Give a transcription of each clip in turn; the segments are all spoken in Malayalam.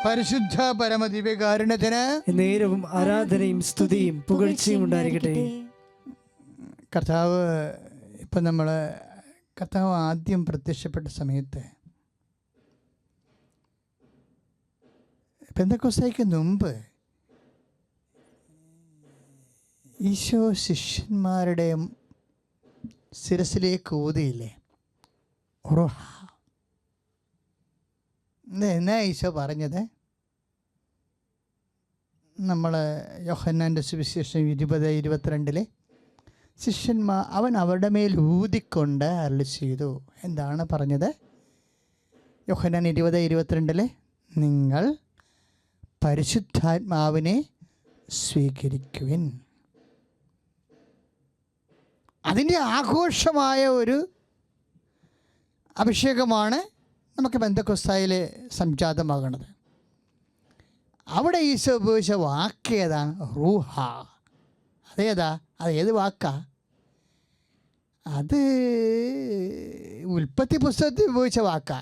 പരിശുദ്ധ പരമദിവ്യകാരുണ്യത്തിന് നേരവും ആരാധനയും സ്തുതിയും പുകഴ്ചയും ഉണ്ടായിരിക്കട്ടെ. കർത്താവ് കർത്താവ് ആദ്യം പ്രത്യക്ഷപ്പെട്ട സമയത്ത് പെന്തക്കോസ്തായ്ക്ക് മുമ്പ് ഈശോ ശിഷ്യന്മാരുടെ ശിരസിലേക്ക് ഊതിയില്ലേ? എന്നാ ഈശോ പറഞ്ഞത്? നമ്മൾ യോഹന്നാൻ്റെ സുവിശേഷം 20:22 ശിഷ്യന്മാർ അവൻ അവരുടെ മേൽ ഊതിക്കൊണ്ട് അരുളി ചെയ്തു. എന്താണ് പറഞ്ഞത്? യോഹന്നാൻ 20:22 നിങ്ങൾ പരിശുദ്ധാത്മാവിനെ സ്വീകരിക്കുവിൻ. അതിൻ്റെ ആഘോഷമായ ഒരു അഭിഷേകമാണ് നമുക്ക് പെന്തക്കോസ്തായിൽ സംജാതമാകുന്നത്. അവിടെ ഈശോ ഉപയോഗിച്ച വാക്ക് ഏതാണ്? റൂഹ. അതേതാ? അത് ഏത് വാക്കാ? അത് ഉൽപ്പത്തി പുസ്തകത്തിൽ ഉപയോഗിച്ച വാക്കാ.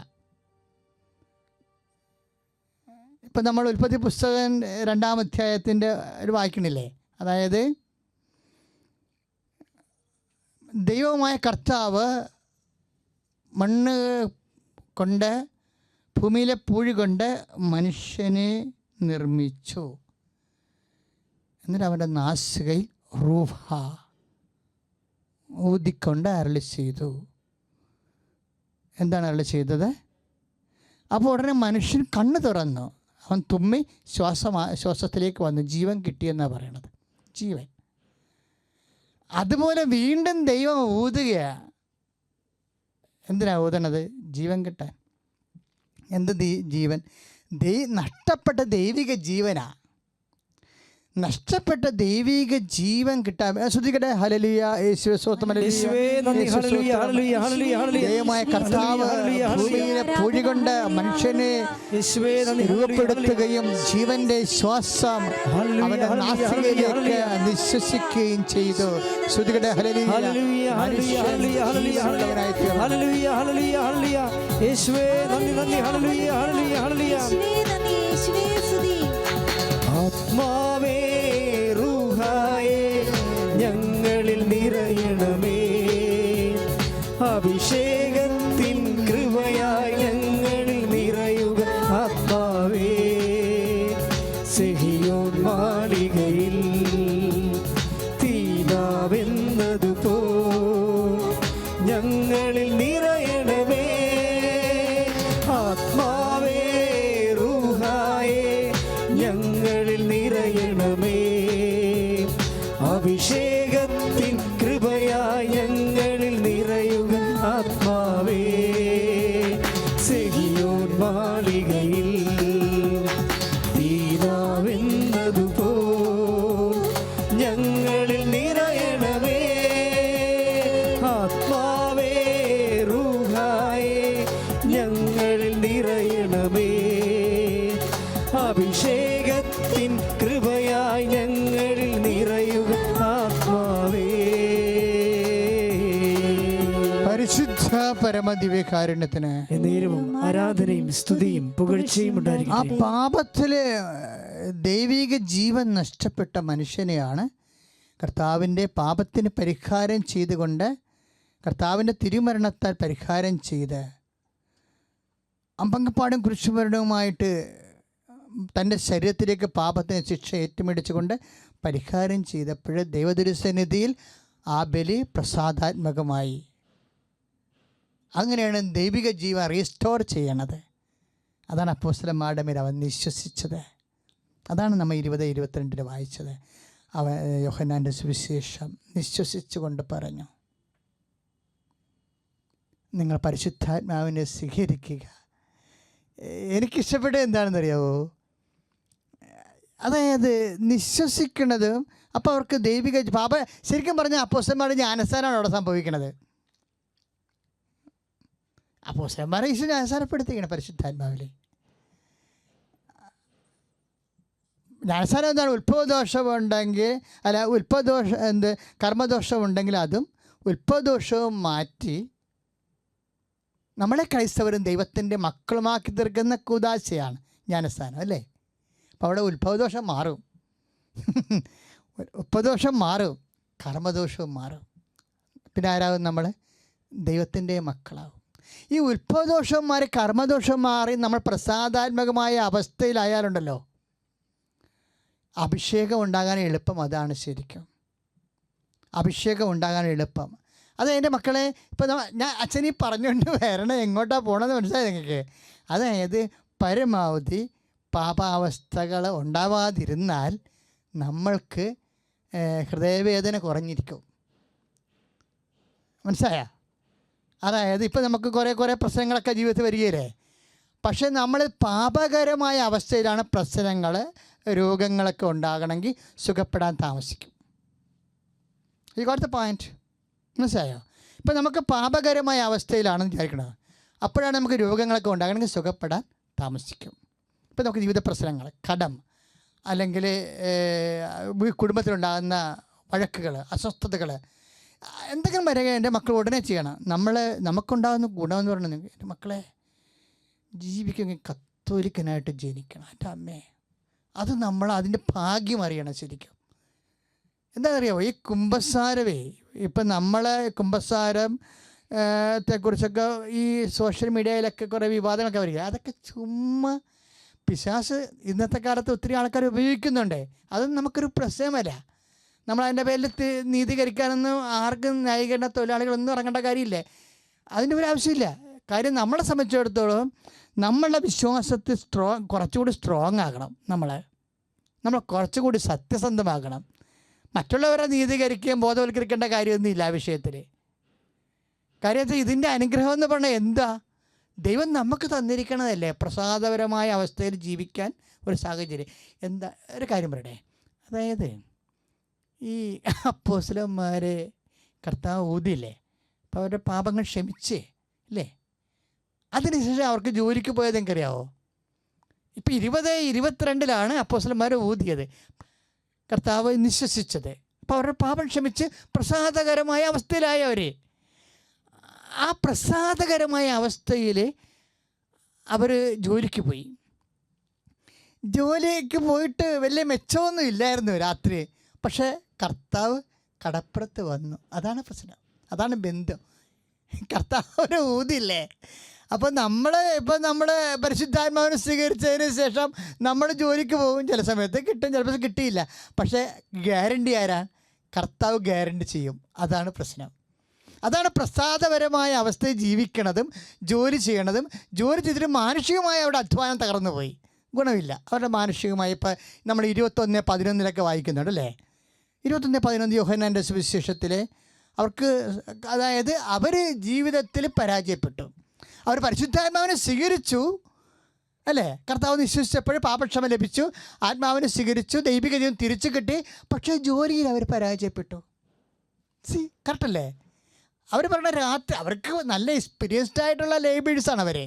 ഇപ്പം നമ്മൾ ഉൽപ്പത്തി പുസ്തകം 2-ാം അധ്യായത്തിൻ്റെ ഒരു വായിക്കണില്ലേ? അതായത് ദൈവമായ കർത്താവ് മണ്ണ് കൊണ്ട്, ഭൂമിയിലെ പൂഴി കൊണ്ട് മനുഷ്യനെ നിർമ്മിച്ചു. എന്നിട്ട് അവൻ്റെ നാസികയിൽ റൂഹ ഊതിക്കൊണ്ട് അരുളി ചെയ്തു. എന്താണ് അരുളി ചെയ്തത്? അപ്പോൾ ഉടനെ മനുഷ്യൻ കണ്ണ് തുറന്നു. അവൻ തുമ്മി ശ്വാസത്തിലേക്ക് വന്നു. ജീവൻ കിട്ടിയെന്നാണ് പറയണത്. ജീവൻ. അതുപോലെ വീണ്ടും ദൈവം ഊതുകയാണ്. എന്തിനാണ് ഊതണത്? ജീവൻ കിട്ടാൻ. എന്ത് ജീവൻ? നഷ്ടപ്പെട്ട ദൈവിക ജീവനാ. നഷ്ടപ്പെട്ട ദൈവിക ജീവൻ കിട്ടാൻ ശ്രദ്ധിക്കട്ടെ. ഹല്ലേലൂയ, യേശുവേ സ്തോത്രം. ദൈവമായ കർത്താവ് ഭൂമിയിലെ പൂഴി കൊണ്ട് മനുഷ്യനെ രൂപപ്പെടുത്തുകയും ജീവന്റെ ശ്വാസം അവന്റെ നാസികയിലേക്ക് നിശ്വസിക്കുകയും ചെയ്തു. ശ്രദ്ധിക്കട്ടെ. ഹല്ലേലൂയ. ആത്മാവേ റൂഹായേ ഞങ്ങളിൽ നിറയണമേ. അഭിഷേകത്തിൻ കൃപയായി ഞങ്ങളിൽ നിറയുക. ആത്മാവേ സിഹിയോൻ മാളികയിൽ തീനാവെന്നതുപോ ഞങ്ങളിൽ നിറയണമേ. ആത്മാവേ റൂഹായേ ഞങ്ങളിൽ നിറയണമേ. അഭിഷേകത്തിൻ കൃപയായി ഞങ്ങളിൽ നിറയുക. ആത്മാവേ സിഹിയോൻ മാളികയിൽ തീരാവെന്നതുപോ ഞങ്ങളിൽ നിറയണമേ. ആത്മാവേ റൂഹായേ ഞങ്ങളിൽ നിറയണമേ. അഭിഷേകത്തിൻ കൃപയായി ഞങ്ങളിൽ നിറയുക. ആത്മാവേ. പരിശുദ്ധ പരമദിവ്യകാരുണ്യത്തിന് നേരവും ആരാധനയും സ്തുതിയും പുകഴ്ചയും ഉണ്ടായിരിക്കും. ആ പാപത്തില് ദൈവിക ജീവൻ നഷ്ടപ്പെട്ട മനുഷ്യനെയാണ് കർത്താവിൻ്റെ പാപത്തിന് പരിഹാരം ചെയ്തുകൊണ്ട്, കർത്താവിൻ്റെ തിരുമരണത്താൽ പരിഹാരം ചെയ്ത് അമ്പങ്കപ്പാടും കുരിശുമരണവുമായിട്ട് തൻ്റെ ശരീരത്തിലേക്ക് പാപത്തിന് ശിക്ഷ ഏറ്റുമേടിച്ചുകൊണ്ട് പരിഹാരം ചെയ്തപ്പോൾ ദൈവതിരുസന്നിധിയിൽ ആ ബലി പ്രസാദാത്മകമായി. അങ്ങനെയാണ് ദൈവിക ജീവൻ റീസ്റ്റോർ ചെയ്യണത്. അതാണ് അപ്പോസ്തലന്മാരുടെ മേൽ അവൻ വിശ്വസിച്ചത്. അതാണ് നമ്മൾ 20:22 വായിച്ചത്. അവൻ യോഹന്നാൻ്റെ സുവിശേഷം വിശ്വസിച്ചുകൊണ്ട് പറഞ്ഞു, നിങ്ങൾ പരിശുദ്ധാത്മാവിനെ സ്വീകരിക്കുക. എനിക്കിഷ്ടപ്പെട്ടത് എന്താണെന്നറിയാവോ? അതായത് നിശ്വസിക്കുന്നതും. അപ്പോൾ അവർക്ക് ദൈവിക ശരിക്കും പറഞ്ഞാൽ അപ്പോസ്തലന്മാരുടെ ജ്ഞാനസ്നാനമാണ് അവിടെ സംഭവിക്കുന്നത്. അപ്പോസ്തലന്മാരെ ഈശോ ജ്ഞാനസ്നാനപ്പെടുത്തിയാണ് പരിശുദ്ധാത്മാവിൽ. ജ്ഞാനസ്നാനം എന്താണ്? ഉത്ഭവദോഷമുണ്ടെങ്കിൽ കർമ്മദോഷമുണ്ടെങ്കിൽ അതും ഉത്ഭവദോഷവും മാറ്റി നമ്മളെ ക്രൈസ്തവരും ദൈവത്തിൻ്റെ മക്കളുമാക്കി തീർക്കുന്ന കൂദാശയാണ് ജ്ഞാനസ്ഥാനം അല്ലേ? അപ്പോൾ അവിടെ ഉത്ഭവദോഷം മാറും, ഉപ്പദോഷം മാറും, കർമ്മദോഷവും മാറും. പിന്നെ ആരാകും? നമ്മൾ ദൈവത്തിൻ്റെ മക്കളാകും. ഈ ഉത്ഭവദോഷം മാറി കർമ്മദോഷം മാറി നമ്മൾ പ്രസാദാത്മകമായ അവസ്ഥയിലായാലുണ്ടല്ലോ, അഭിഷേകം ഉണ്ടാകാൻ എളുപ്പം. അതാണ് ശരിക്കും അഭിഷേകം ഉണ്ടാകാൻ എളുപ്പം. അത് എൻ്റെ മക്കളെ, ഇപ്പം ഞാൻ അച്ഛനീ പറഞ്ഞുകൊണ്ട് വരണം, എങ്ങോട്ടാണ് പോകണമെന്ന് മനസ്സിലായി നിങ്ങൾക്ക്? അതായത് പരമാവധി പാപാവസ്ഥകൾ ഉണ്ടാവാതിരുന്നാൽ നമ്മൾക്ക് ഹൃദയവേദന കുറഞ്ഞിരിക്കും. മനസ്സിലായ? അതായത് ഇപ്പം നമുക്ക് കുറേ പ്രശ്നങ്ങളൊക്കെ ജീവിതത്തിൽ വരികയില്ലേ? പക്ഷേ നമ്മൾ പാപകരമായ അവസ്ഥയിലാണ് പ്രശ്നങ്ങൾ, രോഗങ്ങളൊക്കെ ഉണ്ടാകണമെങ്കിൽ സുഖപ്പെടാൻ താമസിക്കും. ഈ കൊടുത്ത പോയിൻറ്റ് മനസ്സിലായോ? ഇപ്പം നമുക്ക് പാപകരമായ അവസ്ഥയിലാണെന്ന് വിചാരിക്കണത്, അപ്പോഴാണ് നമുക്ക് രോഗങ്ങളൊക്കെ ഉണ്ടാകണമെങ്കിൽ സുഖപ്പെടാൻ താമസിക്കും. ഇപ്പം നമുക്ക് ജീവിത പ്രശ്നങ്ങൾ, കടം, അല്ലെങ്കിൽ കുടുംബത്തിലുണ്ടാകുന്ന വഴക്കുകൾ, അസ്വസ്ഥതകൾ, എന്തെങ്കിലും വരിക എൻ്റെ മക്കൾ ഉടനെ ചെയ്യണം. നമുക്കുണ്ടാകുന്ന ഗുണമെന്ന് പറഞ്ഞാൽ, എൻ്റെ മക്കളെ ജീവിക്കുമെങ്കിൽ കത്തോലിക്കനായിട്ട് ജനിക്കണം. എൻ്റെ അമ്മേ, അത് നമ്മൾ അതിൻ്റെ ഭാഗ്യം അറിയണം ശരിക്കും. എന്താ അറിയാമോ? ഈ കുമ്പസാരമേ, ഇപ്പം നമ്മളെ കുമ്പസാരത്തെക്കുറിച്ചൊക്കെ ഈ സോഷ്യൽ മീഡിയയിലൊക്കെ കുറേ വിവാദങ്ങളൊക്കെ വരിക, അതൊക്കെ ചുമ്മാ പിശാച് ഇന്നത്തെ കാലത്ത് ഒത്തിരി ആൾക്കാർ ഉപയോഗിക്കുന്നുണ്ട്. അതൊന്നും നമുക്കൊരു പ്രശ്നമല്ല. നമ്മളതിൻ്റെ പേരിൽ നീതീകരിക്കാനൊന്നും ആർക്കും ന്യായീകരണ തൊഴിലാളികളൊന്നും ഇറങ്ങേണ്ട കാര്യമില്ലേ? അതിൻ്റെ ഒരു ആവശ്യമില്ല. കാര്യം നമ്മളെ സംബന്ധിച്ചിടത്തോളം നമ്മളുടെ വിശ്വാസത്തിൽ കുറച്ചുകൂടി സ്ട്രോങ് ആകണം. നമ്മൾ കുറച്ചുകൂടി സത്യസന്ധമാകണം. മറ്റുള്ളവരെ നീതീകരിക്കുകയും ബോധവൽക്കരിക്കേണ്ട കാര്യമൊന്നുമില്ല ആ വിഷയത്തിൽ. കാര്യത്തിൽ ഇതിൻ്റെ അനുഗ്രഹം എന്ന് പറഞ്ഞാൽ എന്താ? ദൈവം നമുക്ക് തന്നിരിക്കണതല്ലേ പ്രസാദപരമായ അവസ്ഥയിൽ ജീവിക്കാൻ ഒരു സാഹചര്യം. എന്താ ഒരു കാര്യം പറയട്ടെ, അതായത് ഈ അപ്പോസ്തലന്മാരെ കർത്താവ് ഊതിയില്ലേ, അപ്പോൾ അവരുടെ പാപങ്ങൾ ക്ഷമിച്ചേ ഇല്ലേ? അതിനുശേഷം അവർക്ക് ജോലിക്ക് പോയത് എനിക്കറിയാവോ? ഇപ്പം 2022 അപ്പോസ്തലന്മാർ ഊതിയത്, കർത്താവ് നിശ്വസിച്ചത്. അപ്പോൾ അവരുടെ പാപം ക്ഷമിച്ച് പ്രസാദകരമായ അവസ്ഥയിലായി അവർ. ആ പ്രസാദകരമായ അവസ്ഥയിൽ അവർ ജോലിക്ക് പോയി. ജോലിക്ക് പോയിട്ട് വലിയ മെച്ചമൊന്നും ഇല്ലായിരുന്നു രാത്രി. പക്ഷേ കർത്താവ് കടപ്പുറത്ത് വന്നു. അതാണ് പ്രശ്നം, അതാണ് ബന്ധം. കർത്താവിനെ ഊതില്ലേ? അപ്പോൾ ഇപ്പം നമ്മൾ പരിശുദ്ധാത്മാവിനെ സ്വീകരിച്ചതിന് ശേഷം നമ്മൾ ജോലിക്ക് പോകും. ചില സമയത്ത് കിട്ടും, ചിലപ്പോൾ കിട്ടിയില്ല. പക്ഷേ ഗ്യാരണ്ടി ആരാണ്? കർത്താവ് ഗ്യാരണ്ടി ചെയ്യും. അതാണ് പ്രശ്നം. അതാണ് പ്രസാദപരമായ അവസ്ഥയിൽ ജീവിക്കണതും ജോലി ചെയ്യണതും. ജോലി ചെയ്തിട്ട് മാനുഷികമായ അവരുടെ അധ്വാനം തകർന്നു പോയി, ഗുണമില്ല. അവരുടെ മാനുഷികമായി ഇപ്പം നമ്മൾ 21:11 വായിക്കുന്നുണ്ട് അല്ലേ? 21:11 യോഹന്നാൻ്റെ സുവിശേഷത്തിൽ അവർക്ക്, അതായത് അവർ ജീവിതത്തിൽ പരാജയപ്പെട്ടു. അവർ പരിശുദ്ധാത്മാവിനെ സ്വീകരിച്ചു അല്ലേ? കർത്താവ് വിശ്വസിച്ചപ്പോൾ പാപക്ഷമ ലഭിച്ചു, ആത്മാവിനെ സ്വീകരിച്ചു, ദൈവിക ജീവൻ തിരിച്ചു കിട്ടി. പക്ഷേ ജോലിയിൽ അവർ പരാജയപ്പെട്ടു. കറക്റ്റല്ലേ? അവർ പറഞ്ഞ രാത്രി, അവർക്ക് നല്ല എക്സ്പീരിയൻസ്ഡ് ആയിട്ടുള്ള ലേബേഴ്സാണ് അവർ.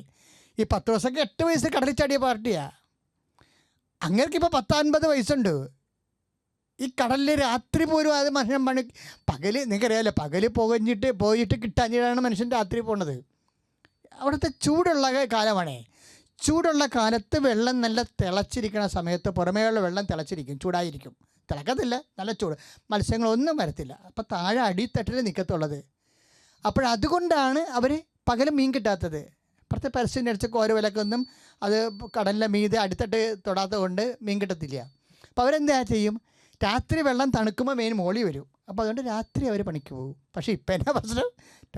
ഈ 10 ദിവസമൊക്കെ 8 വയസ്സ് കടലിൽ ചാടിയ പാർട്ടിയാണ്. അങ്ങേർക്കിപ്പോൾ 10-50 വയസ്സുണ്ട്. ഈ കടലിൽ രാത്രി പോലും അത് മനുഷ്യൻ പകൽ നിങ്ങൾക്കറിയാമല്ലോ, പകൽ പോയിട്ട് കിട്ടാഞ്ഞിട്ടാണ് മനുഷ്യൻ രാത്രി പോണത്. അവിടുത്തെ ചൂടുള്ള കാലമാണേ. ചൂടുള്ള കാലത്ത് വെള്ളം നല്ല തിളച്ചിരിക്കുന്ന സമയത്ത് പുറമേയുള്ള വെള്ളം തിളച്ചിരിക്കും, ചൂടായിരിക്കും. തിളക്കത്തില്ല, നല്ല ചൂട്, മത്സ്യങ്ങളൊന്നും വരത്തില്ല. അപ്പോൾ താഴെ അടിത്തട്ടിൽ നിൽക്കത്തുള്ളത്. അപ്പോഴതുകൊണ്ടാണ് അവർ പകലും മീൻ കിട്ടാത്തത്. അപ്പുറത്തെ പരസ്യം അടിച്ച കോരവിലക്കൊന്നും അത് കടലിലെ മീതെ അടിത്തട്ട് തൊടാത്തത് കൊണ്ട് മീൻ കിട്ടത്തില്ല. അപ്പോൾ അവരെന്താ ചെയ്യും? രാത്രി വെള്ളം തണുക്കുമ്പോൾ മീൻ മോളി വരും. അപ്പോൾ അതുകൊണ്ട് രാത്രി അവർ പണിക്ക് പോകും. പക്ഷേ ഇപ്പം എന്നാ പ്രശ്നം?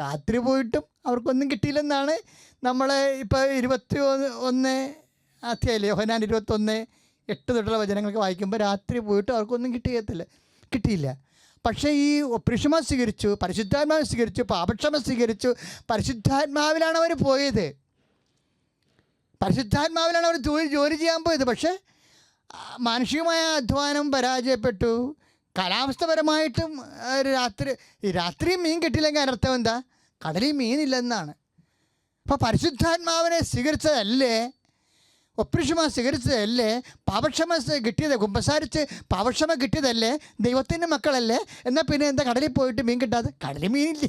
രാത്രി പോയിട്ടും അവർക്കൊന്നും കിട്ടിയില്ലെന്നാണ് നമ്മൾ ഇപ്പോൾ 21 അധ്യായല്ലേ, യോഹന്നാൻ 21:8 തൊട്ടുള്ള വചനങ്ങളൊക്കെ വായിക്കുമ്പോൾ രാത്രി പോയിട്ട് അവർക്കൊന്നും കിട്ടിയില്ല. പക്ഷേ ഈ ഒപ്രിഷമ സ്വീകരിച്ചു, പരിശുദ്ധാത്മാവ് സ്വീകരിച്ചു, പാപക്ഷമ സ്വീകരിച്ചു. പരിശുദ്ധാത്മാവിലാണ് അവർ പോയത്, പരിശുദ്ധാത്മാവിലാണ് അവർ ജോലി ചെയ്യാൻ പോയത്. പക്ഷേ മാനുഷികമായ അധ്വാനം പരാജയപ്പെട്ടു. കാലാവസ്ഥപരമായിട്ടും രാത്രിയും മീൻ കിട്ടിയില്ലെങ്കിൽ അതിനർത്ഥം എന്താ? കടലിൽ മീനില്ലെന്നാണ്. അപ്പോൾ പരിശുദ്ധാത്മാവിനെ സ്വീകരിച്ചതല്ലേ, ഒപ്രിഷമ സ്വീകരിച്ചതല്ലേ, പാപക്ഷമ കിട്ടിയത്, കുമ്പസാരിച്ച് പാപക്ഷമ കിട്ടിയതല്ലേ, ദൈവത്തിൻ്റെ മക്കളല്ലേ? എന്നാൽ പിന്നെ എന്താ കടലിൽ പോയിട്ട് മീൻ കിട്ടാതെ? കടലിൽ മീനില്ല,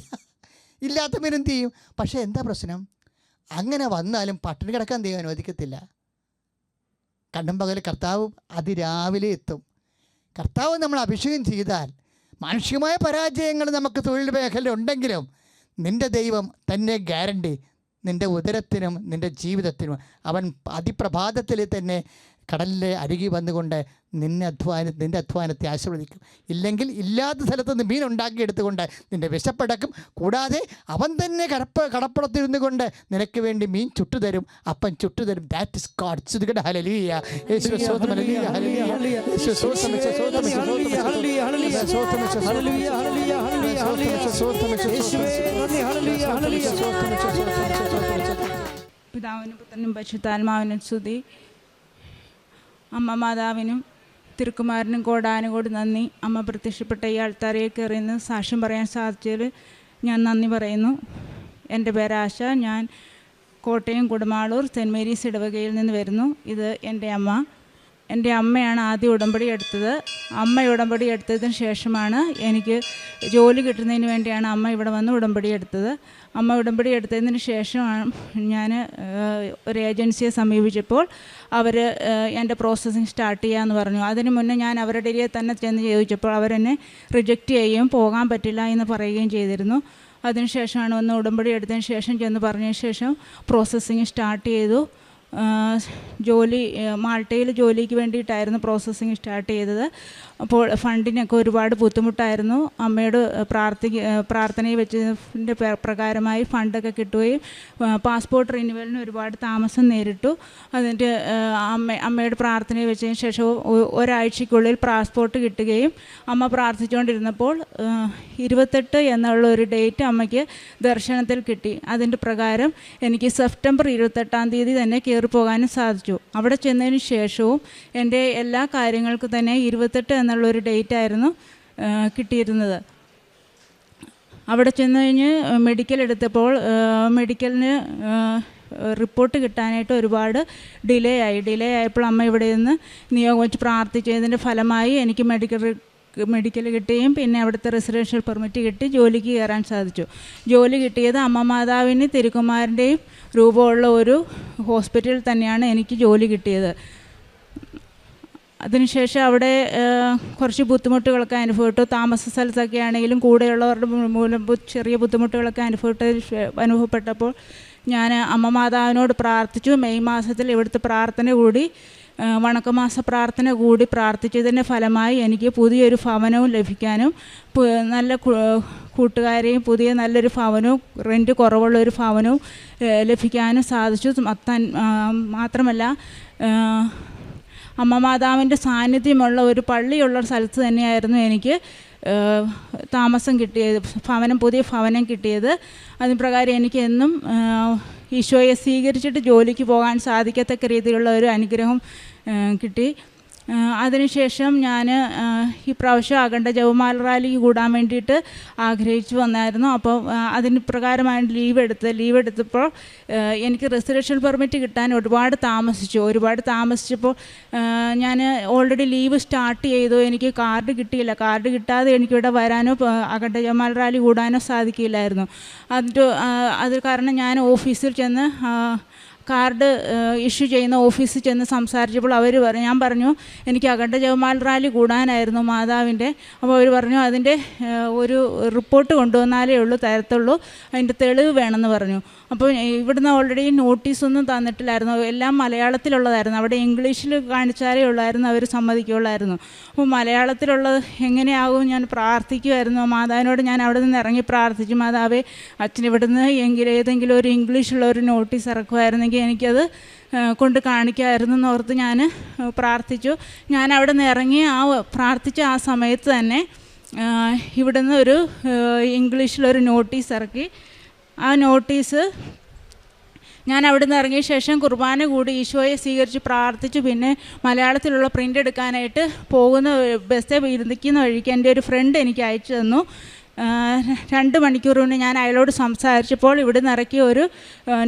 ഇല്ലാത്ത മീൻ എന്ത് ചെയ്യും? പക്ഷേ എന്താ പ്രശ്നം? അങ്ങനെ വന്നാലും പട്ടിണി കിടക്കാൻ ദൈവം അനുവദിക്കത്തില്ല. കണ്ണും പകൽ കർത്താവ് അതിരാവിലെ എത്തും. കർത്താവ് നമ്മൾ അഭിഷേകം ചെയ്താൽ മാനുഷികമായ പരാജയങ്ങൾ നമുക്ക് തൊഴിൽ മേഖല ഉണ്ടെങ്കിലും നിൻ്റെ ദൈവം തന്നെ ഗ്യാരണ്ടി നിൻ്റെ ഉദരത്തിനും നിൻ്റെ ജീവിതത്തിനും അവൻ അതിപ്രഭാതത്തിൽ തന്നെ കടലിലെ അരുകി വന്നുകൊണ്ട് നിന്റെ അധ്വാനത്തെ ആശീർവദിക്കും. ഇല്ലെങ്കിൽ ഇല്ലാത്ത സ്ഥലത്ത് നിന്ന് മീൻ ഉണ്ടാക്കിയെടുത്തുകൊണ്ട് നിൻ്റെ വിശപ്പടക്കും. കൂടാതെ അവൻ തന്നെ കടപ്പുറത്തിരുന്നു കൊണ്ട് നിനക്ക് വേണ്ടി മീൻ ചുട്ടുതരും, അപ്പം ചുട്ടുതരും. That is God. ശ്രുതികട ഹല്ലേലൂയ. യേശുവേ സ്തോത്രം. Hallelujah hallelujah. യേശുവേ സ്തോത്രം. സ്തോത്രം. പിതാവിനും പുത്രനും പരിശുദ്ധാത്മാവിനും സ്തുതി. അമ്മ മാതാവിനും തിരുക്കുമാരനും കോടാനുകോടി നന്ദി. അമ്മ പ്രത്യക്ഷപ്പെട്ട ഈ ആൾത്താരയിൽ കയറിയെന്ന് സാക്ഷ്യം പറയാൻ സാധിച്ചതിൽ ഞാൻ നന്ദി പറയുന്നു. എൻ്റെ പേര് ആശ. ഞാൻ കോട്ടയം കുടമാളൂർ സെൻറ്റ് മേരീസ് ഇടവകയിൽ നിന്ന് വരുന്നു. ഇത് എൻ്റെ അമ്മ. എൻ്റെ അമ്മയാണ് ആദ്യം ഉടമ്പടി എടുത്തത്. അമ്മ ഉടമ്പടി എടുത്തതിന് ശേഷമാണ് എനിക്ക് ജോലി കിട്ടുന്നതിന് വേണ്ടിയാണ് അമ്മ ഇവിടെ വന്ന് ഉടമ്പടി എടുത്തത്. അമ്മ ഉടമ്പടി എടുത്തതിന് ശേഷമാണ് ഞാൻ ഒരു ഏജൻസിയെ സമീപിച്ചപ്പോൾ അവർ എൻ്റെ പ്രോസസ്സിങ് സ്റ്റാർട്ട് ചെയ്യാമെന്ന് പറഞ്ഞു. അതിന് മുന്നേ ഞാൻ അവരുടെ ഇടയിൽ തന്നെ ചെന്ന് ചോദിച്ചപ്പോൾ അവരെന്നെ റിജക്റ്റ് ചെയ്യുകയും പോകാൻ പറ്റില്ല എന്ന് പറയുകയും ചെയ്തിരുന്നു. അതിനുശേഷമാണ് വന്ന് ഉടമ്പടി എടുത്തതിന് ശേഷം ചെന്ന് പറഞ്ഞതിന് ശേഷം പ്രോസസ്സിങ് സ്റ്റാർട്ട് ചെയ്തു. മാൾട്ടയിൽ ജോലിക്ക് വേണ്ടിയിട്ടായിരുന്നു പ്രോസസ്സിങ് സ്റ്റാർട്ട് ചെയ്തത്. അപ്പോൾ ഫണ്ടിനൊക്കെ ഒരുപാട് ബുദ്ധിമുട്ടായിരുന്നു. അമ്മയോട് പ്രാർത്ഥനയിൽ വെച്ചതിൻ്റെ പ്രകാരമായി ഫണ്ടൊക്കെ കിട്ടുകയും പാസ്പോർട്ട് റിന്യൂവലിന് ഒരുപാട് താമസം നേരിട്ടു. അതിൻ്റെ അമ്മയുടെ പ്രാർത്ഥനയിൽ വെച്ചതിന് ശേഷം ഒരാഴ്ചയ്ക്കുള്ളിൽ പാസ്പോർട്ട് കിട്ടുകയും അമ്മ പ്രാർത്ഥിച്ചുകൊണ്ടിരുന്നപ്പോൾ 28 എന്നുള്ള ഒരു ഡേറ്റ് അമ്മയ്ക്ക് ദർശനത്തിൽ കിട്ടി. അതിൻ്റെ പ്രകാരം എനിക്ക് സെപ്റ്റംബർ 28 തീയതി തന്നെ കയറിപ്പോകാനും സാധിച്ചു. അവിടെ ചെന്നതിന് ശേഷവും എൻ്റെ എല്ലാ കാര്യങ്ങൾക്കും തന്നെ 28 എന്നുള്ളൊരു ഡേറ്റായിരുന്നു കിട്ടിയിരുന്നത്. അവിടെ ചെന്ന് കഴിഞ്ഞ് മെഡിക്കൽ എടുത്തപ്പോൾ മെഡിക്കലിന് റിപ്പോർട്ട് കിട്ടാനായിട്ട് ഒരുപാട് ഡിലേ ആയപ്പോൾ അമ്മ ഇവിടെ നിന്ന് നിയോഗം വെച്ച് പ്രാർത്ഥിച്ചതിൻ്റെ ഫലമായി എനിക്ക് മെഡിക്കൽ കിട്ടുകയും പിന്നെ അവിടുത്തെ റെസിഡൻഷ്യൽ പെർമിറ്റ് കിട്ടി ജോലിക്ക് കയറാൻ സാധിച്ചു. ജോലി കിട്ടിയത് അമ്മ മാതാവിന് തിരുക്കുമാരൻ്റെയും രൂപമുള്ള ഒരു ഹോസ്പിറ്റലിൽ തന്നെയാണ് എനിക്ക് ജോലി കിട്ടിയത്. അതിനുശേഷം അവിടെ കുറച്ച് ബുദ്ധിമുട്ടുകളൊക്കെ അനുഭവപ്പെട്ടു. താമസ സ്ഥലത്തൊക്കെ ആണെങ്കിലും കൂടെയുള്ളവരുടെ മൂലം ചെറിയ ബുദ്ധിമുട്ടുകളൊക്കെ അനുഭവപ്പെട്ടപ്പോൾ ഞാൻ അമ്മ മാതാവിനോട് പ്രാർത്ഥിച്ചു. മെയ് മാസത്തിൽ ഇവിടുത്തെ പ്രാർത്ഥന കൂടി വണക്കമാസ പ്രാർത്ഥന കൂടി പ്രാർത്ഥിച്ചതിൻ്റെ ഫലമായി എനിക്ക് പുതിയൊരു ഭവനവും ലഭിക്കാനും നല്ല കൂട്ടുകാരെയും പുതിയ നല്ലൊരു ഭവനവും റെൻറ്റ് കുറവുള്ളൊരു ഭവനവും ലഭിക്കാനും സാധിച്ചു. മാത്രമല്ല അമ്മ മാതാവിൻ്റെ സാന്നിധ്യമുള്ള ഒരു പള്ളിയുള്ള സ്ഥലത്ത് തന്നെയായിരുന്നു എനിക്ക് താമസം കിട്ടിയത്, പുതിയ ഭവനം കിട്ടിയത്. അതിന് പ്രകാരം എനിക്ക് എന്നും ഈശോയെ സ്വീകരിച്ചിട്ട് ജോലിക്ക് പോകാൻ സാധിക്കത്തക്ക രീതിയിലുള്ള ഒരു അനുഗ്രഹം കിട്ടി. അതിനുശേഷം ഞാൻ ഈ പ്രാവശ്യം അഖണ്ഡ ജപമാല റാലിക്ക് കൂടാൻ വേണ്ടിയിട്ട് ആഗ്രഹിച്ചു വന്നായിരുന്നു. അപ്പോൾ അതിന് പ്രകാരമാണ് ലീവ് എടുത്തപ്പോൾ എനിക്ക് റെസിഡൻഷ്യൽ പെർമിറ്റ് കിട്ടാൻ ഒരുപാട് താമസിച്ചപ്പോൾ ഞാൻ ഓൾറെഡി ലീവ് സ്റ്റാർട്ട് ചെയ്തു. എനിക്ക് കാർഡ് കിട്ടിയില്ല. കാർഡ് കിട്ടാതെ എനിക്കിവിടെ വരാനോ അഖണ്ഡ ജപമാല റാലി കൂടാനോ സാധിക്കില്ലായിരുന്നു. അത് കാരണം ഞാൻ ഓഫീസിൽ ചെന്ന് കാർഡ് ഇഷ്യൂ ചെയ്യുന്ന ഓഫീസിൽ ചെന്ന് സംസാരിച്ചപ്പോൾ ഞാൻ പറഞ്ഞു എനിക്ക് അഖണ്ഡ ജപമാല റാലി കൂടാനായിരുന്നു മാതാവിൻ്റെ. അപ്പോൾ അവർ പറഞ്ഞു അതിൻ്റെ ഒരു റിപ്പോർട്ട് കൊണ്ടുവന്നാലേ തരത്തുള്ളൂ, അതിൻ്റെ തെളിവ് വേണമെന്ന് പറഞ്ഞു. അപ്പോൾ ഇവിടുന്ന് ഓൾറെഡി നോട്ടീസൊന്നും തന്നിട്ടില്ലായിരുന്നു, എല്ലാം മലയാളത്തിലുള്ളതായിരുന്നു. അവിടെ ഇംഗ്ലീഷിൽ കാണിച്ചാലേ ഉള്ളായിരുന്നു, അവർ സമ്മതിക്കുള്ളായിരുന്നു. അപ്പോൾ മലയാളത്തിലുള്ളത് എങ്ങനെയാകും ഞാൻ പ്രാർത്ഥിക്കുമായിരുന്നു മാതാവിനോട്. ഞാൻ അവിടെ നിന്ന് ഇറങ്ങി പ്രാർത്ഥിച്ചു, മാതാവേ അച്ഛൻ ഇവിടുന്ന് ഏതെങ്കിലും ഒരു ഇംഗ്ലീഷുള്ള ഒരു നോട്ടീസ് ഇറക്കുമായിരുന്നെങ്കിൽ എനിക്കത് കൊണ്ട് കാണിക്കാമായിരുന്നു എന്നോർത്ത് ഞാൻ പ്രാർത്ഥിച്ചു. ഞാൻ അവിടെ നിന്ന് ഇറങ്ങി പ്രാർത്ഥിച്ച ആ സമയത്ത് തന്നെ ഇവിടുന്ന് ഒരു ഇംഗ്ലീഷിലൊരു നോട്ടീസ് ഇറക്കി. ആ നോട്ടീസ് ഞാൻ അവിടെ നിന്ന് ഇറങ്ങിയ ശേഷം കുർബാന കൂടി ഈശോയെ സ്വീകരിച്ച് പ്രാർത്ഥിച്ചു. പിന്നെ മലയാളത്തിലുള്ള പ്രിൻ്റ് എടുക്കാനായിട്ട് ബസ്സിൽ ഇരിക്കുന്ന വഴിക്ക് എൻ്റെ ഒരു ഫ്രണ്ട് എനിക്ക് അയച്ചു തന്നു. 2 മണിക്കൂർ കൊണ്ട് ഞാൻ അയാളോട് സംസാരിച്ചപ്പോൾ ഇവിടെ നിന്ന് ഇറക്കിയ ഒരു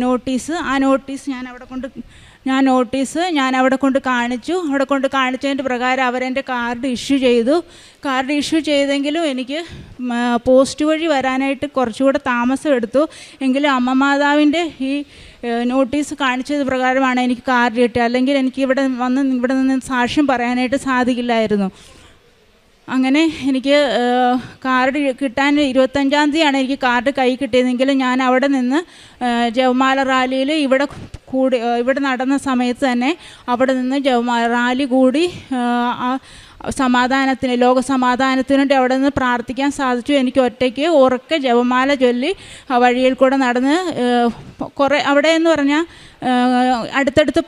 നോട്ടീസ്, ആ നോട്ടീസ് ഞാൻ അവിടെ കൊണ്ട് ഞാൻ അവിടെ കൊണ്ട് കാണിച്ചു. അവിടെ കൊണ്ട് കാണിച്ചതിൻ്റെ പ്രകാരം അവരെൻ്റെ കാർഡ് ഇഷ്യൂ ചെയ്തു. കാർഡ് ഇഷ്യൂ ചെയ്തെങ്കിലും എനിക്ക് പോസ്റ്റ് വഴി വരാനായിട്ട് കുറച്ചുകൂടെ താമസം എടുത്തു. എങ്കിലും അമ്മ മാതാവിൻ്റെ ഈ നോട്ടീസ് കാണിച്ചത് പ്രകാരമാണ് എനിക്ക് കാർഡ് കിട്ടിയത്. അല്ലെങ്കിൽ എനിക്ക് ഇവിടെ നിന്ന് സാക്ഷ്യം പറയാനായിട്ട് സാധിക്കില്ലായിരുന്നു. അങ്ങനെ എനിക്ക് കാർഡ് കിട്ടാൻ 25-ാം തീയതിയാണ് എനിക്ക് കാർഡ് കൈ കിട്ടിയതെങ്കിലും ഞാൻ അവിടെ നിന്ന് ജപമാല റാലിയിൽ ഇവിടെ നടന്ന സമയത്ത് തന്നെ അവിടെ നിന്ന് ജപമാല റാലി കൂടി ലോക സമാധാനത്തിന് വേണ്ടി അവിടെ നിന്ന് പ്രാർത്ഥിക്കാൻ സാധിച്ചു. എനിക്ക് ഒറ്റയ്ക്ക് ഉറക്കെ ജപമാല ചൊല്ലി വഴിയിൽ കൂടെ നടന്ന് കുറേ അവിടെ എന്ന് പറഞ്ഞാൽ അടുത്തടുത്ത്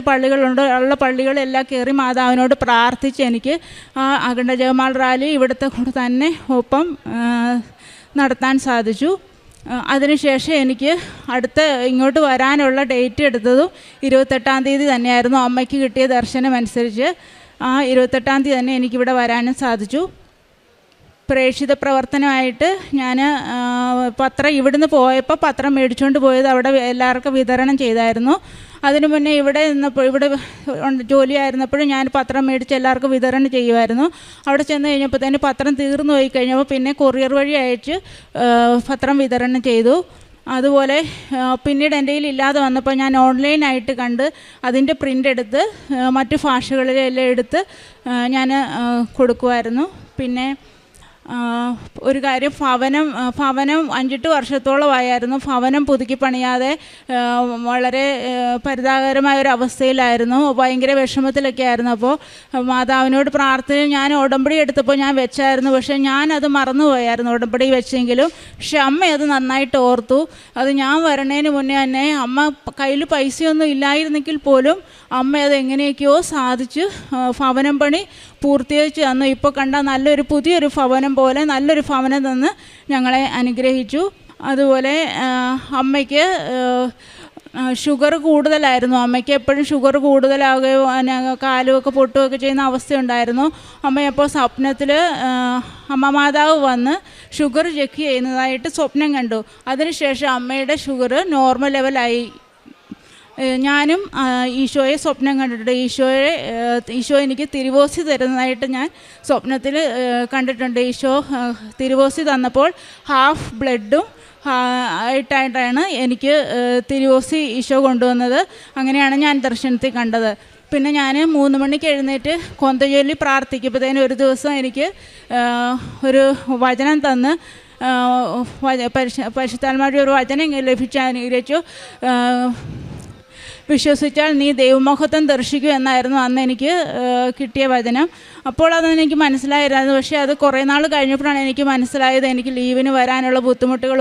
പള്ളികളുണ്ട് ഉള്ള പള്ളികളെല്ലാം കയറി മാതാവിനോട് പ്രാർത്ഥിച്ച് എനിക്ക് അഖണ്ഡ ജപമാല റാലി ഇവിടുത്തെ കൂടെ തന്നെ ഒപ്പം നടത്താൻ സാധിച്ചു. അതിനുശേഷം എനിക്ക് ഇങ്ങോട്ട് വരാനുള്ള ഡേറ്റ് എടുത്തതും 28-ാം തീയതി തന്നെയായിരുന്നു. അമ്മയ്ക്ക് കിട്ടിയ ദർശനം അനുസരിച്ച് 28-ാം തീയതി തന്നെ എനിക്കിവിടെ വരാനും സാധിച്ചു. പ്രേക്ഷിത പ്രവർത്തനമായിട്ട് ഞാൻ ഇവിടുന്ന് പോയപ്പോൾ പത്രം മേടിച്ചുകൊണ്ട് പോയത് അവിടെ എല്ലാവർക്കും വിതരണം ചെയ്തായിരുന്നു. അതിനു മുന്നേ ഇവിടെ ജോലിയായിരുന്നപ്പോഴും ഞാൻ പത്രം മേടിച്ച് എല്ലാവർക്കും വിതരണം ചെയ്യുമായിരുന്നു. അവിടെ ചെന്ന് കഴിഞ്ഞപ്പോൾ തന്നെ പത്രം തീർന്നു പോയി കഴിഞ്ഞപ്പോൾ പിന്നെ കൊറിയർ വഴി അയച്ച് പത്രം വിതരണം ചെയ്തു. അതുപോലെ പിന്നീട് എൻ്റെ കയ്യിൽ ഇല്ലാതെ വന്നപ്പോൾ ഞാൻ ഓൺലൈനായിട്ട് കണ്ട് അതിൻ്റെ പ്രിൻ്റ് എടുത്ത് മറ്റു ഭാഷകളിലെല്ലാം എടുത്ത് ഞാൻ കൊടുക്കുമായിരുന്നു. പിന്നെ ഒരു കാര്യം, ഭവനം 5-8 വർഷത്തോളമായിരുന്നു ഭവനം പുതുക്കി പണിയാതെ വളരെ പരിതാപകരമായ ഒരു അവസ്ഥയിലായിരുന്നു. ഭയങ്കര വിഷമത്തിലൊക്കെ ആയിരുന്നു. അപ്പോൾ മാതാവിനോട് പ്രാർത്ഥന ഞാൻ ഉടമ്പടി എടുത്തപ്പോൾ ഞാൻ വെച്ചായിരുന്നു. പക്ഷേ ഞാനത് മറന്നുപോയായിരുന്നു ഉടമ്പടി വെച്ചെങ്കിലും. പക്ഷെ അമ്മ അത് നന്നായിട്ട് ഓർത്തു. അത് ഞാൻ വരണേന് മുന്നേ തന്നെ അമ്മ കയ്യിൽ പൈസയൊന്നും ഇല്ലായിരുന്നെങ്കിൽ പോലും അമ്മ അത് എങ്ങനെയൊക്കെയോ സാധിച്ച് ഭവനം പണി പൂർത്തീകരിച്ച് തന്നു. ഇപ്പോൾ കണ്ട പുതിയൊരു ഭവനം പോലെ നല്ലൊരു ഭവനം തന്ന് ഞങ്ങളെ അനുഗ്രഹിച്ചു. അതുപോലെ അമ്മയ്ക്ക് ഷുഗർ കൂടുതലായിരുന്നു. അമ്മയ്ക്ക് എപ്പോഴും ഷുഗർ കൂടുതലാവുകയോ കാലുമൊക്കെ പൊട്ടുകയൊക്കെ ചെയ്യുന്ന അവസ്ഥയുണ്ടായിരുന്നു. അമ്മയപ്പോൾ സ്വപ്നത്തിൽ അമ്മ മാതാവ് വന്ന് ഷുഗർ ചെക്ക് ചെയ്യുന്നതായിട്ട് സ്വപ്നം കണ്ടു. അതിനുശേഷം അമ്മയുടെ ഷുഗർ നോർമൽ ലെവലായി. ഞാനും ഈശോയെ സ്വപ്നം കണ്ടിട്ടുണ്ട്. ഈശോ എനിക്ക് തിരുവോസി തരുന്നതായിട്ട് ഞാൻ സ്വപ്നത്തിൽ കണ്ടിട്ടുണ്ട്. ഈശോ തിരുവോസി തന്നപ്പോൾ ഹാഫ് ബ്ലഡും ആയിട്ടാണ് എനിക്ക് തിരുവോസി ഈശോ കൊണ്ടുവന്നത്. അങ്ങനെയാണ് ഞാൻ ദർശനത്തിൽ കണ്ടത്. പിന്നെ ഞാൻ 3 മണിക്ക് എഴുന്നേറ്റ് കൊന്ത ചൊല്ലി പ്രാർത്ഥിക്കുമ്പോഴത്തേനും ഒരു ദിവസം എനിക്ക് ഒരു വചനം തന്ന് പരിശുദ്ധാത്മാവിന്റെ ഒരു വചനം അനുഗ്രഹിച്ചു. വിശ്വസിച്ചാൽ നീ ദൈവമഹത്വം ദർശിക്കൂ എന്നായിരുന്നു അന്ന് എനിക്ക് കിട്ടിയ വചനം. അപ്പോൾ അതെനിക്ക് മനസ്സിലായിരുന്നു. പക്ഷേ അത് കുറേ നാൾ കഴിഞ്ഞപ്പോഴാണ് എനിക്ക് മനസ്സിലായത് എനിക്ക് ലീവിന് വരാനുള്ള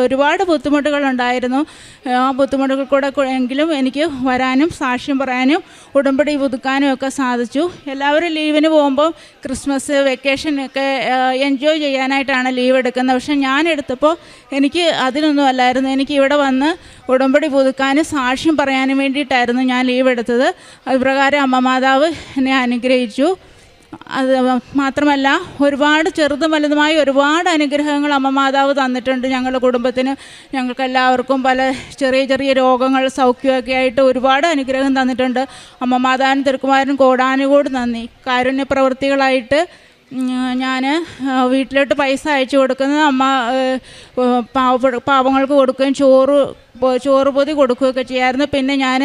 ഒരുപാട് ബുദ്ധിമുട്ടുകളുണ്ടായിരുന്നു. ആ ബുദ്ധിമുട്ടുകൾ കൂടെ എങ്കിലും എനിക്ക് വരാനും സാക്ഷ്യം പറയാനും ഉടമ്പടി പുതുക്കാനും ഒക്കെ സാധിച്ചു. എല്ലാവരും ലീവിന് പോകുമ്പോൾ ക്രിസ്മസ് വെക്കേഷനൊക്കെ എൻജോയ് ചെയ്യാനായിട്ടാണ് ലീവ് എടുക്കുന്നത്. പക്ഷേ ഞാൻ എടുത്തപ്പോൾ എനിക്ക് അതിനൊന്നും അല്ലായിരുന്നു. എനിക്ക് ഇവിടെ വന്ന് ഉടമ്പടി പുതുക്കാനും സാക്ഷ്യം പറയാനും വേണ്ടിയിട്ടായിരുന്നു ഞാൻ ലീവ് എടുത്തത്. അതുപ്രകാരം അമ്മ മാതാവ് എന്നെ അനുഗ്രഹിച്ചു. അത് മാത്രമല്ല ഒരുപാട് ചെറുതും വലുതുമായ ഒരുപാട് അനുഗ്രഹങ്ങൾ അമ്മ മാതാവ് തന്നിട്ടുണ്ട് ഞങ്ങളുടെ കുടുംബത്തിന്. ഞങ്ങൾക്കെല്ലാവർക്കും പല ചെറിയ രോഗങ്ങൾ സൗഖ്യമൊക്കെ ആയിട്ട് ഒരുപാട് അനുഗ്രഹം തന്നിട്ടുണ്ട്. അമ്മ മാതാവിനും തിരുക്കുമാരനും കോടാനുകോടി നന്ദി. കാരുണ്യ പ്രവൃത്തികളായിട്ട് ഞാൻ വീട്ടിലോട്ട് പൈസ അയച്ചു കൊടുക്കുന്നത് അമ്മ പാവങ്ങൾക്ക് കൊടുക്കുകയും ചോറ് പൊതി കൊടുക്കുകയൊക്കെ ചെയ്യായിരുന്നു. പിന്നെ ഞാൻ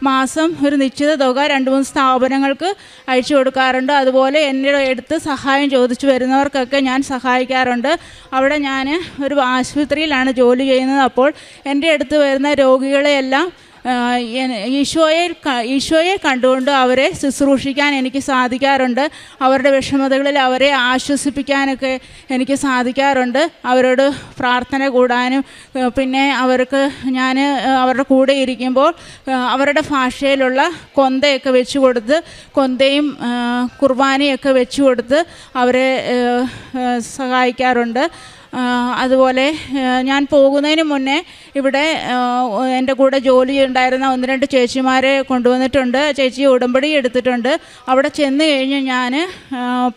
മാസം ഒരു നിശ്ചിത തുക 2-3 സ്ഥാപനങ്ങൾക്ക് അയച്ചു കൊടുക്കാറുണ്ട്. അതുപോലെ എൻ്റെ അടുത്ത് സഹായം ചോദിച്ചു വരുന്നവർക്കൊക്കെ ഞാൻ സഹായിക്കാറുണ്ട്. അവിടെ ഞാൻ ഒരു ആശുപത്രിയിലാണ് ജോലി ചെയ്യുന്നത്. അപ്പോൾ എൻ്റെ അടുത്ത് വരുന്ന രോഗികളെയെല്ലാം ഈശോയെ കണ്ടുകൊണ്ട് അവരെ ശുശ്രൂഷിക്കാൻ എനിക്ക് സാധിക്കാറുണ്ട്. അവരുടെ വിഷമതകളിൽ അവരെ ആശ്വസിപ്പിക്കാനൊക്കെ എനിക്ക് സാധിക്കാറുണ്ട്. അവരോട് പ്രാർത്ഥന കൂടാനും പിന്നെ ഞാൻ അവരുടെ കൂടെ ഇരിക്കുമ്പോൾ അവരുടെ ഭാഷയിലുള്ള കൊന്തയൊക്കെ വെച്ച് കൊടുത്ത് കൊന്തയും കുർബാനയൊക്കെ വെച്ച് കൊടുത്ത് അവരെ സഹായിക്കാറുണ്ട്. അതുപോലെ ഞാൻ പോകുന്നതിന് മുന്നേ ഇവിടെ എൻ്റെ കൂടെ ജോലി ഉണ്ടായിരുന്ന 1-2 ചേച്ചിമാരെ കൊണ്ടുവന്നിട്ടുണ്ട്. ചേച്ചി ഉടമ്പടി എടുത്തിട്ടുണ്ട്. അവിടെ ചെന്ന് കഴിഞ്ഞ് ഞാൻ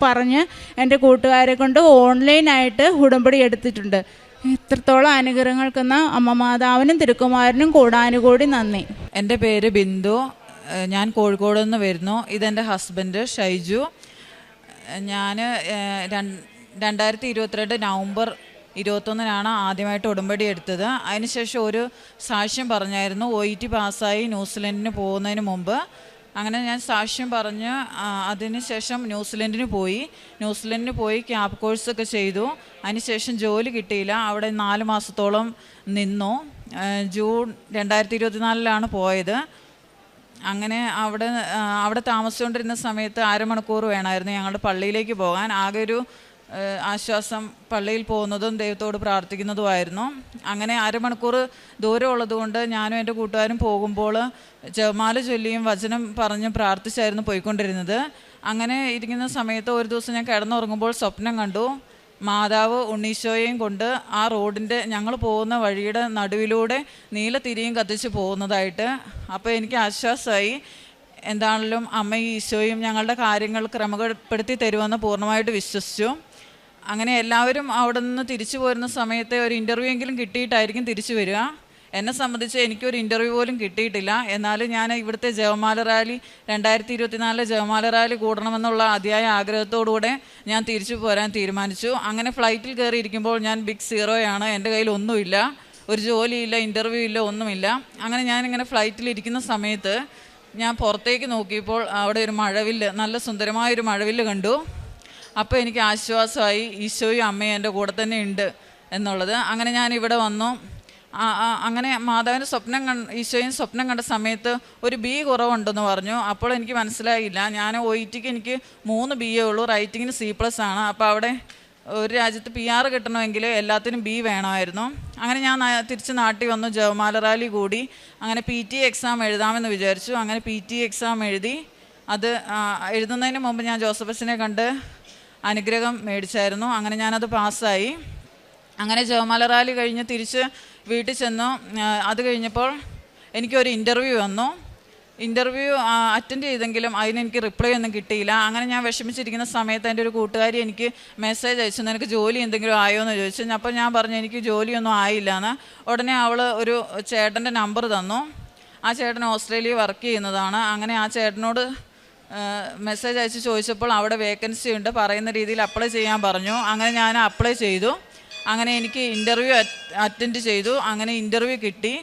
പറഞ്ഞ് എൻ്റെ കൂട്ടുകാരെ കൊണ്ട് ഓൺലൈനായിട്ട് ഉടമ്പടി എടുത്തിട്ടുണ്ട്. ഇത്രത്തോളം അനുഗ്രഹങ്ങൾക്കെന്ന അമ്മ മാതാവിനും തിരുക്കുമാരനും കൂടാനുകൂടി നന്ദി. എൻ്റെ പേര് ബിന്ദു. ഞാൻ കോഴിക്കോട് നിന്ന് വരുന്നു. ഇതെൻ്റെ ഹസ്ബൻഡ് ഷൈജു. ഞാൻ 2022 നവംബർ 21 ആദ്യമായിട്ട് ഉടമ്പടി എടുത്തത്. അതിനുശേഷം ഒരു സാക്ഷ്യം പറഞ്ഞായിരുന്നു, OET പാസ്സായി ന്യൂസിലൻഡിന് പോകുന്നതിന് മുമ്പ്. അങ്ങനെ ഞാൻ സാക്ഷ്യം പറഞ്ഞ് അതിനുശേഷം ന്യൂസിലൻഡിന് പോയി ക്യാബ് കോഴ്സൊക്കെ ചെയ്തു. അതിനുശേഷം ജോലി കിട്ടിയില്ല. അവിടെ 4 മാസത്തോളം നിന്നു. ജൂൺ 2024 പോയത്. അങ്ങനെ അവിടെ താമസിച്ചുകൊണ്ടിരുന്ന സമയത്ത് 1/2 മണിക്കൂർ വേണമായിരുന്നു ഞങ്ങളുടെ പള്ളിയിലേക്ക് പോകാൻ. ആകെ ഒരു ആശ്വാസം പള്ളിയിൽ പോകുന്നതും ദൈവത്തോട് പ്രാർത്ഥിക്കുന്നതുമായിരുന്നു. അങ്ങനെ 1/2 മണിക്കൂർ ദൂരമുള്ളത് കൊണ്ട് ഞാനും എൻ്റെ കൂട്ടുകാരും പോകുമ്പോൾ ജപമാല ചൊല്ലിയും വചനം പറഞ്ഞ് പ്രാർത്ഥിച്ചായിരുന്നു പോയിക്കൊണ്ടിരുന്നത്. അങ്ങനെ ഇരിക്കുന്ന സമയത്ത് ഒരു ദിവസം ഞാൻ കിടന്നുറങ്ങുമ്പോൾ സ്വപ്നം കണ്ടു. മാതാവ് ഉണ്ണീശോയെയും കൊണ്ട് ആ റോഡിൻ്റെ ഞങ്ങൾ പോകുന്ന വഴിയുടെ നടുവിലൂടെ നീലത്തിരിയും കത്തിച്ച് പോകുന്നതായിട്ട്. അപ്പോൾ എനിക്ക് ആശ്വാസമായി. എന്താണെങ്കിലും അമ്മയും ഈശോയും ഞങ്ങളുടെ കാര്യങ്ങൾ ക്രമപ്പെടുത്തി തരുമെന്ന് പൂർണ്ണമായിട്ട് വിശ്വസിച്ചു. അങ്ങനെ എല്ലാവരും അവിടെ നിന്ന് തിരിച്ചു പോരുന്ന സമയത്ത് ഒരു ഇൻ്റർവ്യൂ എങ്കിലും കിട്ടിയിട്ടായിരിക്കും തിരിച്ചു വരിക. എന്നെ സംബന്ധിച്ച് എനിക്കൊരു ഇൻ്റർവ്യൂ പോലും കിട്ടിയിട്ടില്ല. എന്നാലും ഞാൻ ഇവിടുത്തെ ജപമാല റാലി 2024 ജപമാല റാലി കൂടണമെന്നുള്ള അതിയായ ആഗ്രഹത്തോടുകൂടെ ഞാൻ തിരിച്ചു പോരാൻ തീരുമാനിച്ചു. അങ്ങനെ ഫ്ലൈറ്റിൽ കയറിയിരിക്കുമ്പോൾ ഞാൻ ബിഗ് സീറോയാണ്. എൻ്റെ കയ്യിൽ ഒന്നുമില്ല, ഒരു ജോലിയില്ല, ഇൻ്റർവ്യൂ ഇല്ല, ഒന്നുമില്ല. അങ്ങനെ ഞാനിങ്ങനെ ഫ്ലൈറ്റിലിരിക്കുന്ന സമയത്ത് ഞാൻ പുറത്തേക്ക് നോക്കിയപ്പോൾ അവിടെ ഒരു മഴവില്ല്, നല്ല സുന്ദരമായൊരു മഴവില്ല് കണ്ടു. അപ്പോൾ എനിക്ക് ആശ്വാസമായി, ഈശോയും അമ്മയും എൻ്റെ കൂടെ തന്നെ ഉണ്ട് എന്നുള്ളത്. അങ്ങനെ ഞാൻ ഇവിടെ വന്നു. അങ്ങനെ മാതാവിന് ഈശോയും സ്വപ്നം കണ്ട സമയത്ത് ഒരു B കുറവുണ്ടെന്ന് പറഞ്ഞു. അപ്പോൾ എനിക്ക് മനസ്സിലായില്ല. ഞാൻ OETക്ക് എനിക്ക് 3 B ഉള്ളൂ, റൈറ്റിങ്ങിന് C+ ആണ്. അപ്പോൾ അവിടെ ഒരു രാജ്യത്ത് PR കിട്ടണമെങ്കിൽ എല്ലാത്തിനും B വേണമായിരുന്നു. അങ്ങനെ ഞാൻ തിരിച്ച് നാട്ടിൽ വന്നു, ജപമാല റാലി കൂടി. അങ്ങനെ PT എക്സാം എഴുതാമെന്ന് വിചാരിച്ചു. അങ്ങനെ PT എക്സാം എഴുതി. അത് എഴുതുന്നതിന് മുമ്പ് ഞാൻ ജോസഫ് അച്ഛനെ കണ്ട് അനുഗ്രഹം മേടിച്ചായിരുന്നു. അങ്ങനെ ഞാനത് പാസ്സായി. അങ്ങനെ ജപമാല റാലി കഴിഞ്ഞ് തിരിച്ച് വീട്ടിൽ ചെന്നു. അത് കഴിഞ്ഞപ്പോൾ എനിക്കൊരു ഇൻ്റർവ്യൂ വന്നു. ഇൻ്റർവ്യൂ അറ്റൻഡ് ചെയ്തെങ്കിലും അതിനെനിക്ക് റിപ്ലൈ ഒന്നും കിട്ടിയില്ല. അങ്ങനെ ഞാൻ വിഷമിച്ചിരിക്കുന്ന സമയത്ത് എൻ്റെ ഒരു കൂട്ടുകാരി എനിക്ക് മെസ്സേജ് അയച്ചു, നിനക്ക് ജോലി എന്തെങ്കിലും ആയോ എന്ന് ചോദിച്ചു. അപ്പോൾ ഞാൻ പറഞ്ഞു എനിക്ക് ജോലിയൊന്നും ആയില്ല എന്ന്. ഉടനെ അവൾ ഒരു ചേട്ടൻ്റെ നമ്പർ തന്നു. ആ ചേട്ടൻ ഓസ്ട്രേലിയ വർക്ക് ചെയ്യുന്നതാണ്. അങ്ങനെ ആ ചേട്ടനോട് മെസ്സേജ് അയച്ച് ചോദിച്ചപ്പോൾ അവിടെ വേക്കൻസി ഉണ്ട്, പറയുന്ന രീതിയിൽ അപ്ലൈ ചെയ്യാൻ പറഞ്ഞു. അങ്ങനെ ഞാൻ അപ്ലൈ ചെയ്തു. അങ്ങനെ എനിക്ക് ഇൻ്റർവ്യൂ അറ്റൻഡ് ചെയ്തു. അങ്ങനെ ഇൻ്റർവ്യൂ കിട്ടി.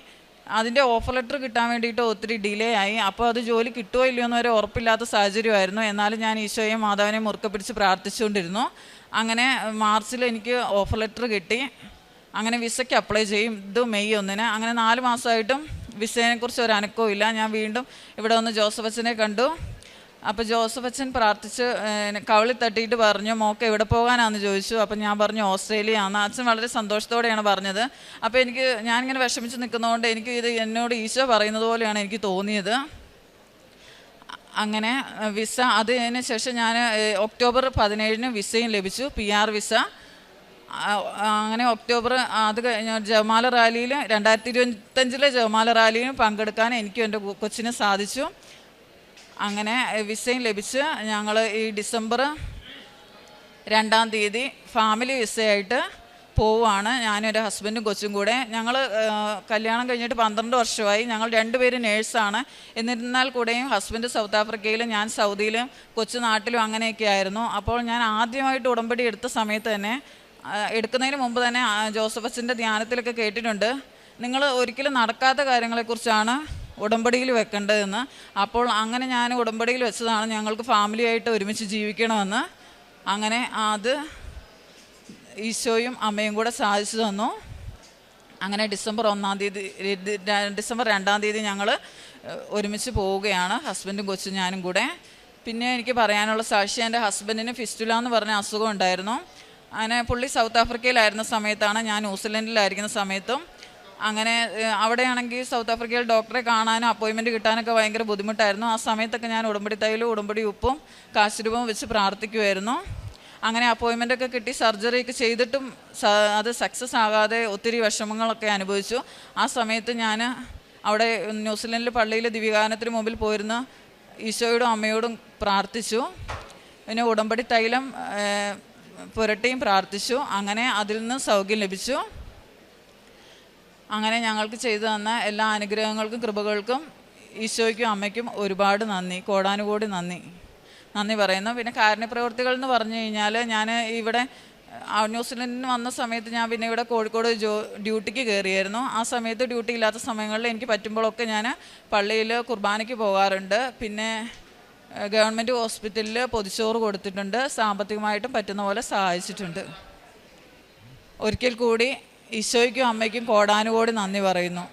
അതിൻ്റെ ഓഫർ ലെറ്റർ കിട്ടാൻ വേണ്ടിയിട്ട് ഒത്തിരി ഡിലേ ആയി. അപ്പോൾ അത് ജോലി കിട്ടുമോ ഇല്ലയോ എന്ന് വരെ ഉറപ്പില്ലാത്ത സാഹചര്യമായിരുന്നു. എന്നാലും ഞാൻ ഈശോയെയും മാതാവിനെയും മുറുക്കെ പിടിച്ച് പ്രാർത്ഥിച്ചുകൊണ്ടിരുന്നു. അങ്ങനെ മാർച്ചിൽ എനിക്ക് ഓഫർ ലെറ്റർ കിട്ടി. അങ്ങനെ വിസയ്ക്ക് അപ്ലൈ ചെയ്യും. ഇത് മെയ് 1. അങ്ങനെ 4 മാസമായിട്ടും വിസയെക്കുറിച്ച് ഒരു അനക്കവും ഇല്ല. ഞാൻ വീണ്ടും ഇവിടെ വന്ന് ജോസഫ് അച്ഛനെ കണ്ടു. അപ്പോൾ ജോസഫ് അച്ഛൻ പ്രാർത്ഥിച്ച് കവിളിൽ തട്ടിയിട്ട് പറഞ്ഞു, മോക്ക് എവിടെ പോകാനാണെന്ന് ചോദിച്ചു. അപ്പം ഞാൻ പറഞ്ഞു ഓസ്ട്രേലിയ ആണ്. അച്ഛൻ വളരെ സന്തോഷത്തോടെയാണ് പറഞ്ഞത്. അപ്പോൾ ഞാനിങ്ങനെ വിഷമിച്ച് നിൽക്കുന്നതുകൊണ്ട് എനിക്ക് ഇത് എന്നോട് ഈശോ പറയുന്നത് പോലെയാണ് എനിക്ക് തോന്നിയത്. അങ്ങനെ വിസ അതിന് ശേഷം ഞാൻ ഒക്ടോബർ 17 വിസയും ലഭിച്ചു, PR വിസ. അങ്ങനെ ഒക്ടോബർ അത് കഴിഞ്ഞ ജപമാല റാലിയിൽ 2025 ജപമാല റാലിയിൽ പങ്കെടുക്കാൻ എനിക്കും എൻ്റെ കൊച്ചിന് സാധിച്ചു. അങ്ങനെ വിസയും ലഭിച്ച് ഞങ്ങൾ ഈ ഡിസംബർ 2 ഫാമിലി വിസയായിട്ട് പോവുകയാണ്. ഞാനും എൻ്റെ ഹസ്ബൻഡും കൊച്ചും കൂടെ. ഞങ്ങൾ കല്യാണം കഴിഞ്ഞിട്ട് 12 വർഷമായി. ഞങ്ങൾ 2 പേരും നേഴ്സാണ്. എന്നിരുന്നാൽ കൂടെയും ഹസ്ബൻഡ് സൗത്ത് ആഫ്രിക്കയിലും ഞാൻ സൗദിയിലും കൊച്ചു നാട്ടിലും അങ്ങനെയൊക്കെ ആയിരുന്നു. അപ്പോൾ ഞാൻ ആദ്യമായിട്ട് ഉടമ്പടി എടുത്ത സമയത്ത് തന്നെ, എടുക്കുന്നതിന് മുമ്പ് തന്നെ ജോസഫ് അച്ഛൻ്റെ ധ്യാനത്തിലൊക്കെ കേട്ടിട്ടുണ്ട്, നിങ്ങൾ ഒരിക്കലും നടക്കാത്ത കാര്യങ്ങളെക്കുറിച്ചാണ് ഉടമ്പടിയിൽ വെക്കേണ്ടതെന്ന്. അപ്പോൾ അങ്ങനെ ഞാൻ ഉടമ്പടിയിൽ വെച്ചതാണ് ഞങ്ങൾക്ക് ഫാമിലിയായിട്ട് ഒരുമിച്ച് ജീവിക്കണമെന്ന്. അങ്ങനെ അത് ഈശോയും അമ്മയും കൂടെ സാധിച്ചു തന്നു. അങ്ങനെ ഡിസംബർ 2 ഞങ്ങൾ ഒരുമിച്ച് പോവുകയാണ്, ഹസ്ബൻഡും കൊച്ചും ഞാനും കൂടെ. പിന്നെ എനിക്ക് പറയാനുള്ള സാക്ഷി, എൻ്റെ ഹസ്ബൻഡിന് ഫിസ്റ്റുല എന്ന് പറഞ്ഞ അസുഖം ഉണ്ടായിരുന്നു. അങ്ങനെ പുള്ളി സൗത്ത് ആഫ്രിക്കയിലായിരുന്ന സമയത്താണ് ഞാൻ ന്യൂസിലൻഡിലായിരിക്കുന്ന സമയത്തും. അങ്ങനെ അവിടെയാണെങ്കിൽ സൗത്ത് ആഫ്രിക്കയിൽ ഡോക്ടറെ കാണാനും അപ്പോയിൻമെൻറ്റ് കിട്ടാനൊക്കെ ഭയങ്കര ബുദ്ധിമുട്ടായിരുന്നു. ആ സമയത്തൊക്കെ ഞാൻ ഉടമ്പടി തൈലും ഉടമ്പടി ഉപ്പും കാശുരൂപവും വെച്ച് പ്രാർത്ഥിക്കുമായിരുന്നു. അങ്ങനെ അപ്പോയിൻമെൻറ്റൊക്കെ കിട്ടി, സർജറിയൊക്കെ ചെയ്തിട്ടും അത് സക്സസ് ആകാതെ ഒത്തിരി വിഷമങ്ങളൊക്കെ അനുഭവിച്ചു. ആ സമയത്ത് ഞാൻ അവിടെ ന്യൂസിലൻഡിൽ പള്ളിയിൽ ദിവ്യഗാനത്തിന് മുമ്പിൽ പോയിരുന്ന് ഈശോയോടും അമ്മയോടും പ്രാർത്ഥിച്ചു. പിന്നെ ഉടമ്പടി തൈലം പുരട്ടിയും പ്രാർത്ഥിച്ചു. അങ്ങനെ അതിൽ നിന്ന് സൗഖ്യം ലഭിച്ചു. അങ്ങനെ ഞങ്ങൾക്ക് ചെയ്തു തന്ന എല്ലാ അനുഗ്രഹങ്ങൾക്കും കൃപകൾക്കും ഈശോയ്ക്കും അമ്മയ്ക്കും ഒരുപാട് നന്ദി, കോടാനുകോടി നന്ദി പറയുന്നു. പിന്നെ കാരുണ്യപ്രവർത്തികൾ എന്ന് പറഞ്ഞു കഴിഞ്ഞാൽ, ഞാൻ ഇവിടെ ന്യൂസിലൻഡിന് വന്ന സമയത്ത് ഞാൻ പിന്നെ ഇവിടെ കോഴിക്കോട് ഡ്യൂട്ടിക്ക് കയറിയായിരുന്നു. ആ സമയത്ത് ഡ്യൂട്ടി ഇല്ലാത്ത സമയങ്ങളിൽ എനിക്ക് പറ്റുമ്പോഴൊക്കെ ഞാൻ പള്ളിയിൽ കുർബാനയ്ക്ക് പോകാറുണ്ട്. പിന്നെ ഗവൺമെൻറ് ഹോസ്പിറ്റലിൽ പൊതിച്ചോറ് കൊടുത്തിട്ടുണ്ട്, സാമ്പത്തികമായിട്ടും പറ്റുന്ന പോലെ സഹായിച്ചിട്ടുണ്ട്. ഒരിക്കൽ കൂടി ഈശോയ്ക്കും അമ്മയ്ക്കും കോടാനുകോടി നന്ദി പറയുന്നു.